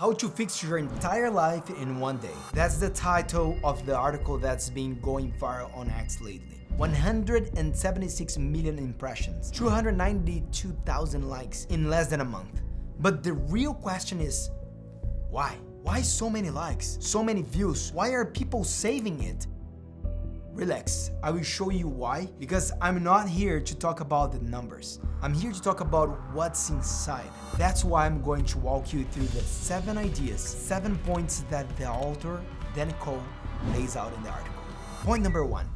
How to fix your entire life in one day. That's the title of the article that's been going viral on X lately. 176 million impressions, 292,000 likes in less than a month. But the real question is, why? Why so many likes, so many views? Why are people saving it? Relax, I will show you why, because I'm not here to talk about the numbers. I'm here to talk about what's inside. That's why I'm going to walk you through the 7 ideas, 7 points that the author, Dan Koe, lays out in the article. Point number 1,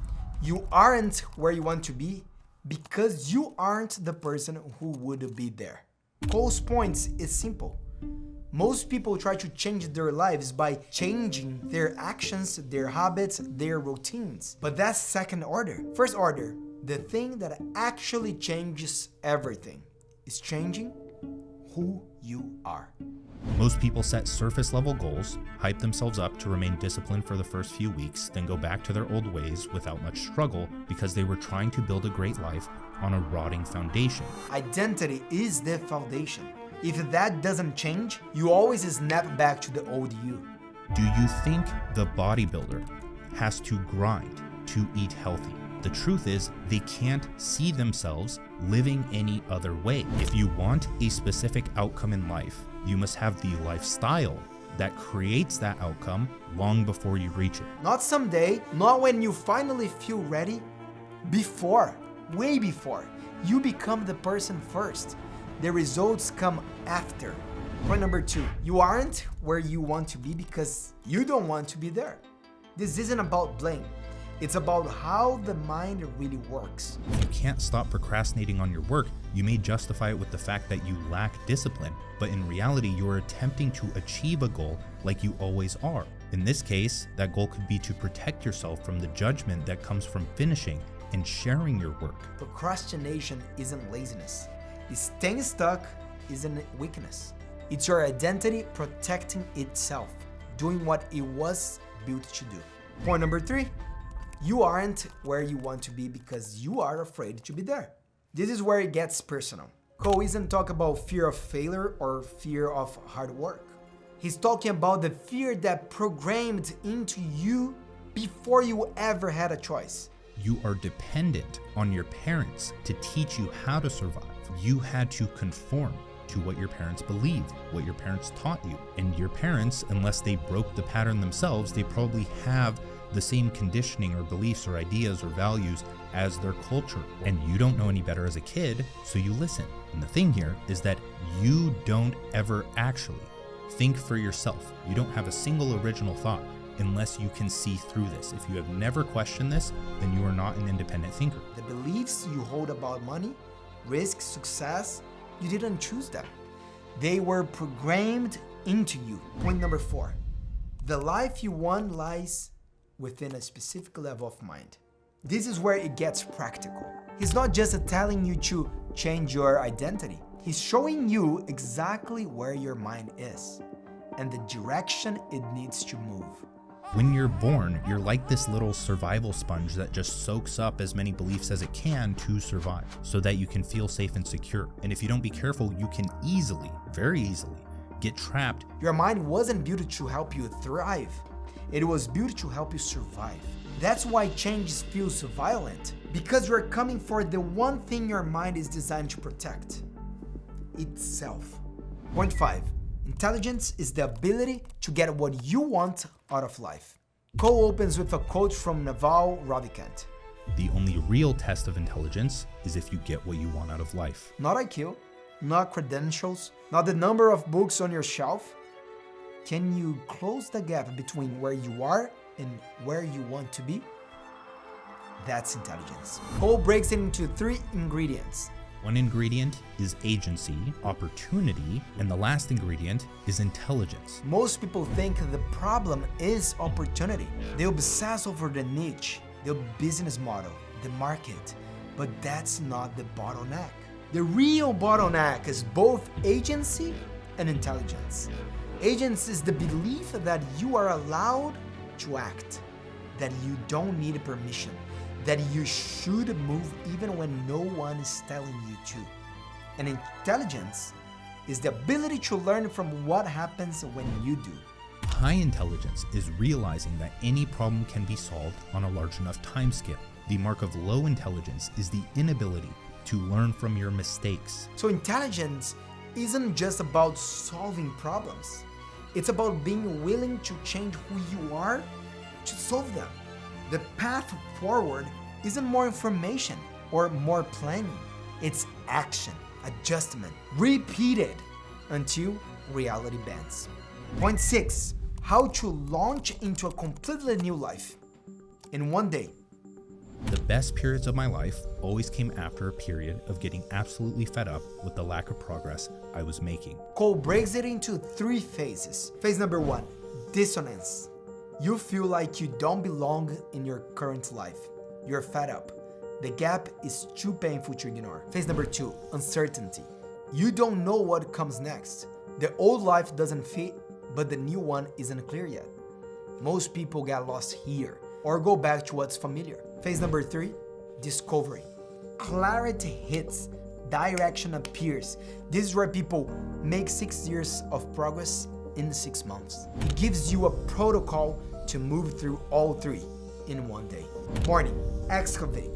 you aren't where you want to be because you aren't the person who would be there. Koe's points is simple. Most people try to change their lives by changing their actions, their habits, their routines. But that's second order. First order, the thing that actually changes everything is changing who you are. Most people set surface level goals, hype themselves up to remain disciplined for the first few weeks, then go back to their old ways without much struggle because they were trying to build a great life on a rotting foundation. Identity is the foundation. If that doesn't change, you always snap back to the old you. Do you think the bodybuilder has to grind to eat healthy? The truth is, they can't see themselves living any other way. If you want a specific outcome in life, you must have the lifestyle that creates that outcome long before you reach it. Not someday, not when you finally feel ready. Before, way before, you become the person first. The results come after. Point number 2, you aren't where you want to be because you don't want to be there. This isn't about blame. It's about how the mind really works. If you can't stop procrastinating on your work, you may justify it with the fact that you lack discipline, but in reality, you're attempting to achieve a goal like you always are. In this case, that goal could be to protect yourself from the judgment that comes from finishing and sharing your work. Procrastination isn't laziness. Staying stuck isn't weakness. It's your identity protecting itself, doing what it was built to do. Point number 3, you aren't where you want to be because you are afraid to be there. This is where it gets personal. Koe isn't talking about fear of failure or fear of hard work. He's talking about the fear that programmed into you before you ever had a choice. You are dependent on your parents to teach you how to survive. You had to conform to what your parents believed, what your parents taught you. And your parents, unless they broke the pattern themselves, they probably have the same conditioning or beliefs or ideas or values as their culture. And you don't know any better as a kid, so you listen. And the thing here is that you don't ever actually think for yourself. You don't have a single original thought unless you can see through this. If you have never questioned this, then you are not an independent thinker. The beliefs you hold about money, risk, success, you didn't choose them. They were programmed into you. Point number 4, the life you want lies within a specific level of mind. This is where it gets practical. He's not just telling you to change your identity. He's showing you exactly where your mind is and the direction it needs to move. When you're born, you're like this little survival sponge that just soaks up as many beliefs as it can to survive so that you can feel safe and secure. And if you don't be careful, you can easily, very easily, get trapped. Your mind wasn't built to help you thrive. It was built to help you survive. That's why change feels violent, because you're coming for the one thing your mind is designed to protect: itself. Point 5, intelligence is the ability to get what you want out of life. Koe opens with a quote from Naval Ravikant. The only real test of intelligence is if you get what you want out of life. Not IQ, not credentials, not the number of books on your shelf. Can you close the gap between where you are and where you want to be? That's intelligence. Koe breaks it into 3 ingredients. One ingredient is agency, opportunity, and the last ingredient is intelligence. Most people think the problem is opportunity. They obsess over the niche, the business model, the market, but that's not the bottleneck. The real bottleneck is both agency and intelligence. Agency is the belief that you are allowed to act, that you don't need permission, that you should move even when no one is telling you to. And intelligence is the ability to learn from what happens when you do. High intelligence is realizing that any problem can be solved on a large enough time scale. The mark of low intelligence is the inability to learn from your mistakes. So intelligence isn't just about solving problems. It's about being willing to change who you are to solve them. The path forward isn't more information or more planning. It's action, adjustment, repeated until reality bends. Point 6, how to launch into a completely new life in one day. The best periods of my life always came after a period of getting absolutely fed up with the lack of progress I was making. Koe breaks it into 3 phases. Phase number 1, dissonance. You feel like you don't belong in your current life. You're fed up. The gap is too painful to ignore. Phase number 2, uncertainty. You don't know what comes next. The old life doesn't fit, but the new one isn't clear yet. Most people get lost here or go back to what's familiar. Phase number 3, discovery. Clarity hits, direction appears. This is where people make 6 years of progress in 6 months. It gives you a protocol to move through all 3 in one day. Morning, excavate.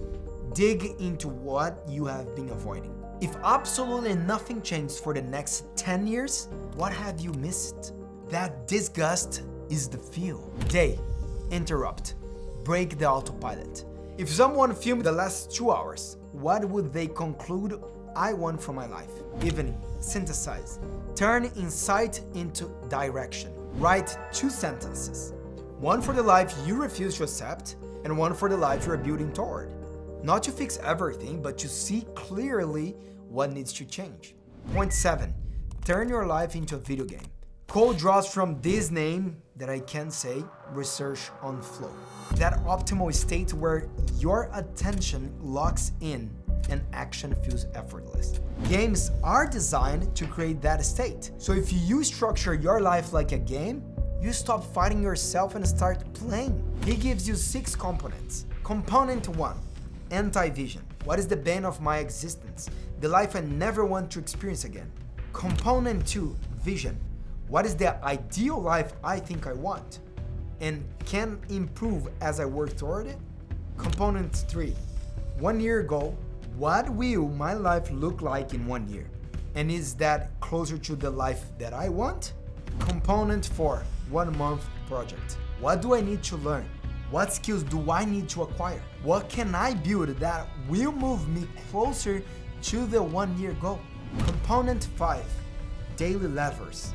Dig into what you have been avoiding. If absolutely nothing changes for the next 10 years, what have you missed? That disgust is the fuel. Day, interrupt. Break the autopilot. If someone filmed the last 2 hours, what would they conclude I want from my life? Evening, synthesize. Turn insight into direction. Write 2 sentences. One for the life you refuse to accept, and one for the life you're building toward. Not to fix everything, but to see clearly what needs to change. Point 7, turn your life into a video game. Koe draws from this name that I can say, research on flow. That optimal state where your attention locks in and action feels effortless. Games are designed to create that state. So if you structure your life like a game, you stop fighting yourself and start playing. He gives you 6 components. Component 1, anti-vision. What is the bane of my existence? The life I never want to experience again. Component 2, vision. What is the ideal life I think I want and can improve as I work toward it? Component 3, 1 year ago, what will my life look like in 1 year? And is that closer to the life that I want? Component 4, 1 month project. What do I need to learn? What skills do I need to acquire? What can I build that will move me closer to the 1 year goal? Component 5, daily levers.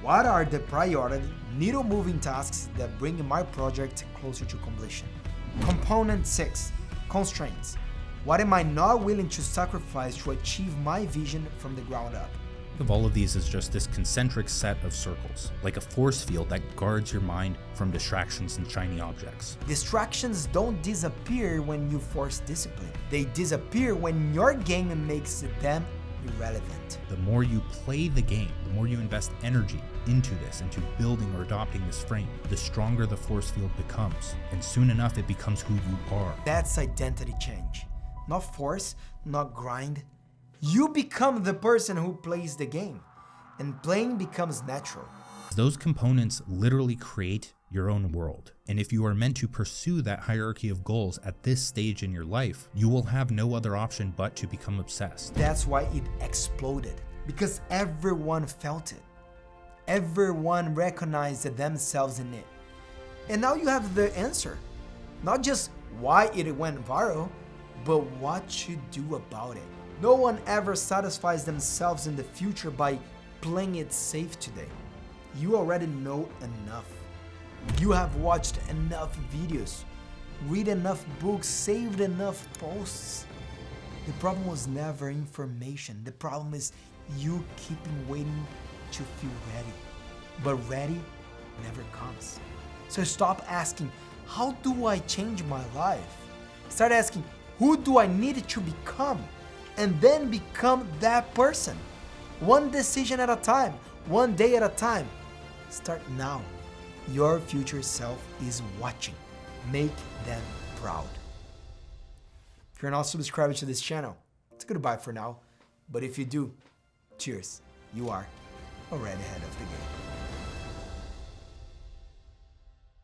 What are the priority, needle-moving tasks that bring my project closer to completion? Component 6, constraints. What am I not willing to sacrifice to achieve my vision from the ground up? Of all of these is just this concentric set of circles, like a force field that guards your mind from distractions and shiny objects. Distractions don't disappear when you force discipline. They disappear when your game makes them irrelevant. The more you play the game, the more you invest energy into this, into building or adopting this frame, the stronger the force field becomes. And soon enough, it becomes who you are. That's identity change. Not force, not grind. You become the person who plays the game, and playing becomes natural. Those components literally create your own world. And if you are meant to pursue that hierarchy of goals at this stage in your life, you will have no other option but to become obsessed. That's why it exploded, because everyone felt it. Everyone recognized themselves in it. And now you have the answer. Not just why it went viral, but what to do about it. No one ever satisfies themselves in the future by playing it safe today. You already know enough. You have watched enough videos, read enough books, saved enough posts. The problem was never information. The problem is you keeping waiting to feel ready. But ready never comes. So stop asking, how do I change my life? Start asking, who do I need to become? And then become that person. One decision at a time, one day at a time. Start now. Your future self is watching. Make them proud. If you're not subscribed to this channel, it's goodbye for now. But if you do, cheers. you are already ahead of the game.